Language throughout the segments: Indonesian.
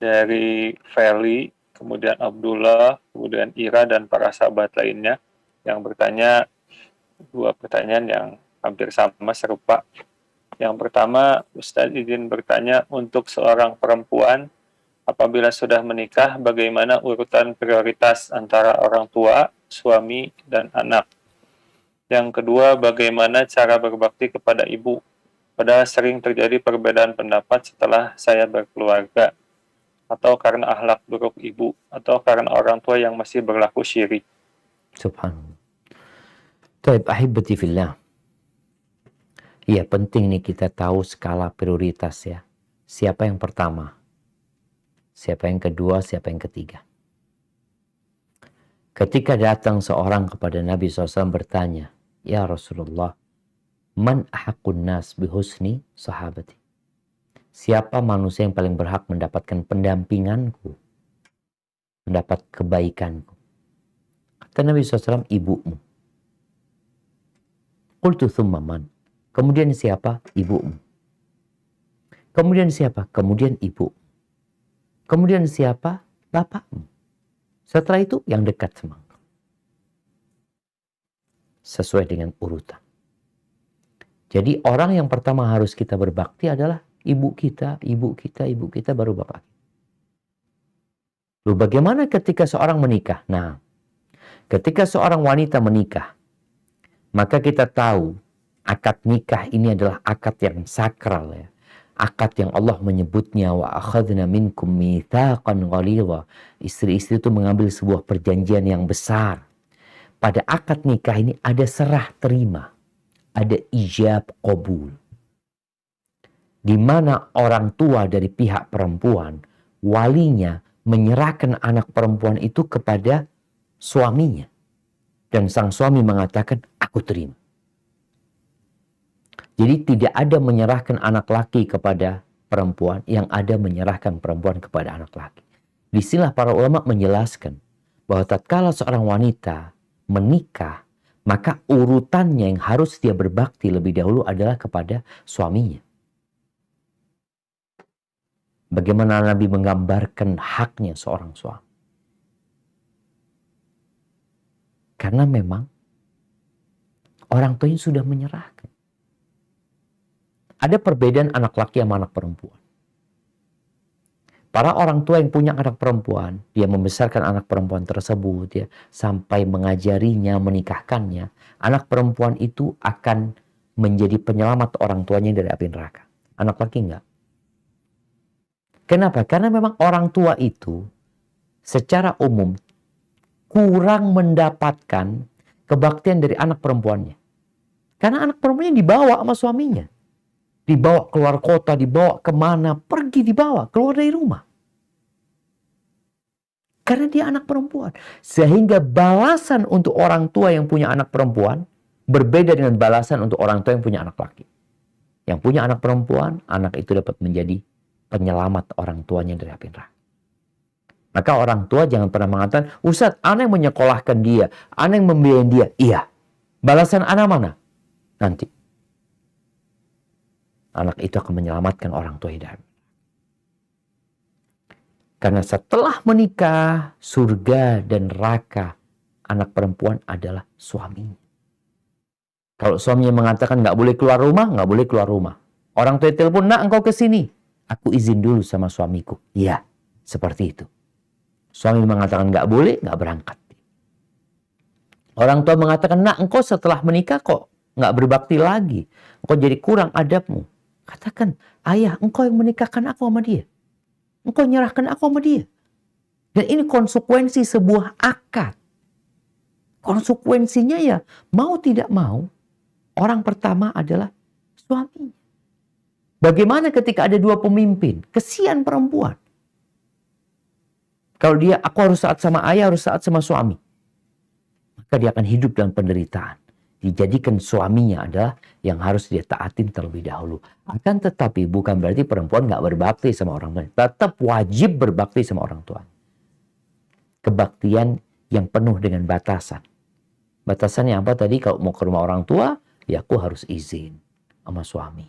dari Feli, kemudian Abdullah, kemudian Ira, dan para sahabat lainnya yang bertanya dua pertanyaan yang hampir sama, serupa. Yang pertama, Ustadz izin bertanya, untuk seorang perempuan, apabila sudah menikah, bagaimana urutan prioritas antara orang tua, suami, dan anak? Yang kedua, bagaimana cara berbakti kepada ibu? Padahal sering terjadi perbedaan pendapat setelah saya berkeluarga, atau karena akhlak buruk ibu, atau karena orang tua yang masih berlaku syirik. Subhanallah. Taib ahibati fillah. Ya, penting nih kita tahu skala prioritas ya. Siapa yang pertama? Siapa yang kedua? Siapa yang ketiga? Ketika datang seorang kepada Nabi SAW bertanya, "Ya Rasulullah, man ahakun nas bihusni sahabati?" Siapa manusia yang paling berhak mendapatkan pendampinganku, mendapat kebaikanku? Kata Nabi SAW, ibumu. Qultu thumma man? Kemudian siapa? Ibumu. Kemudian siapa? Kemudian ibu. Kemudian siapa? Bapakmu. Setelah itu yang dekat sama engkau. Sesuai dengan urutan. Jadi orang yang pertama harus kita berbakti adalah ibu kita, baru bapak. Lalu bagaimana ketika seorang menikah? Nah, ketika seorang wanita menikah, maka kita tahu akad nikah ini adalah akad yang sakral ya. Akad yang Allah menyebutnya wa akhadna minkum mitsaqan ghalidha. Istri-istri itu mengambil sebuah perjanjian yang besar. Pada akad nikah ini ada serah terima, ada ijab qabul. Di mana orang tua dari pihak perempuan, walinya menyerahkan anak perempuan itu kepada suaminya. Dan sang suami mengatakan, aku terima. Jadi tidak ada menyerahkan anak laki kepada perempuan, yang ada menyerahkan perempuan kepada anak laki. Disinilah para ulama menjelaskan bahwa tatkala seorang wanita menikah, maka urutannya yang harus dia berbakti lebih dahulu adalah kepada suaminya. Bagaimana Nabi menggambarkan haknya seorang suami. Karena memang orang tuanya sudah menyerahkan. Ada perbedaan anak laki sama anak perempuan. Para orang tua yang punya anak perempuan, dia membesarkan anak perempuan tersebut, ya, sampai mengajarinya, menikahkannya. Anak perempuan itu akan menjadi penyelamat orang tuanya dari api neraka. Anak laki enggak. Kenapa? Karena memang orang tua itu secara umum kurang mendapatkan kebaktian dari anak perempuannya. Karena anak perempuannya dibawa sama suaminya. Dibawa keluar kota, dibawa kemana, pergi dibawa, keluar dari rumah. Karena dia anak perempuan. Sehingga balasan untuk orang tua yang punya anak perempuan berbeda dengan balasan untuk orang tua yang punya anak laki. Yang punya anak perempuan, anak itu dapat menjadi penyelamat orang tuanya dari api neraka. Maka orang tua jangan pernah mengatakan, Ustaz, ana yang menyekolahkan dia, ana yang membiayai dia. Iya. Balasan ana mana? Nanti. Anak itu akan menyelamatkan orang tua dari api neraka. Karena setelah menikah, surga dan neraka anak perempuan adalah suaminya. Kalau suaminya mengatakan nggak boleh keluar rumah, nggak boleh keluar rumah. Orang tua telepon, nak engkau ke sini. Aku izin dulu sama suamiku. Iya, seperti itu. Suami mengatakan nggak boleh, nggak berangkat. Orang tua mengatakan, nak engkau setelah menikah kok nggak berbakti lagi. Engkau jadi kurang adabmu. Katakan, ayah engkau yang menikahkan aku sama dia. Engkau nyerahkan aku sama dia. Dan ini konsekuensi sebuah akad. Konsekuensinya ya, mau tidak mau, orang pertama adalah suaminya. Bagaimana ketika ada dua pemimpin? Kesian perempuan. Kalau dia, aku harus taat sama ayah, harus taat sama suami. Maka dia akan hidup dalam penderitaan. Dijadikan suaminya adalah yang harus dia taatin terlebih dahulu. Akan tetapi bukan berarti perempuan gak berbakti sama orang tua. Tetap wajib berbakti sama orang tua. Kebaktian yang penuh dengan batasan. Batasannya apa tadi? Kalau mau ke rumah orang tua, ya aku harus izin sama suami.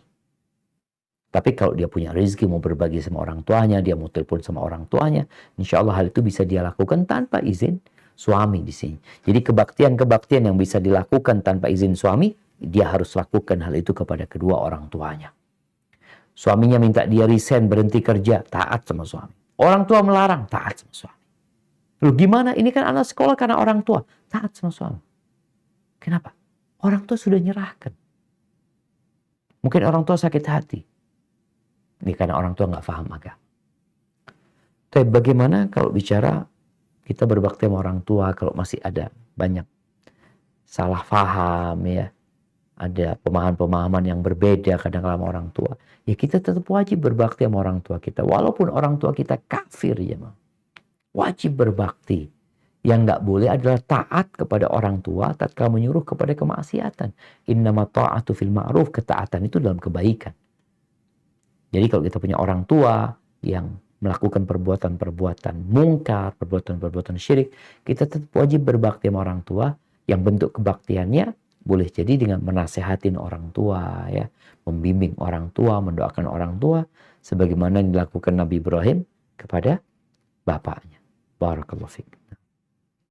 Tapi kalau dia punya rezeki, mau berbagi sama orang tuanya, dia mau telepon sama orang tuanya, insya Allah hal itu bisa dia lakukan tanpa izin suami di sini. Jadi kebaktian-kebaktian yang bisa dilakukan tanpa izin suami, dia harus lakukan hal itu kepada kedua orang tuanya. Suaminya minta dia resign, berhenti kerja, taat sama suami. Orang tua melarang, taat sama suami. Loh gimana? Ini kan anak sekolah karena orang tua, taat sama suami. Kenapa? Orang tua sudah nyerahkan. Mungkin orang tua sakit hati. Ini karena orang tua nggak paham agama. Tapi bagaimana kalau bicara kita berbakti sama orang tua kalau masih ada banyak salah paham ya, ada pemahaman-pemahaman yang berbeda kadang-kadang sama orang tua, ya kita tetap wajib berbakti sama orang tua kita walaupun orang tua kita kafir ya, wajib berbakti. Yang nggak boleh adalah taat kepada orang tua tatkala menyuruh kepada kemaksiatan. Innama ta'atu fil ma'ruf, ketaatan itu dalam kebaikan. Jadi kalau kita punya orang tua yang melakukan perbuatan-perbuatan mungkar, perbuatan-perbuatan syirik, kita tetap wajib berbakti sama orang tua. Yang bentuk kebaktiannya boleh jadi dengan menasehatin orang tua, ya, membimbing orang tua, mendoakan orang tua, sebagaimana yang dilakukan Nabi Ibrahim kepada bapaknya. Barakallahu fiik.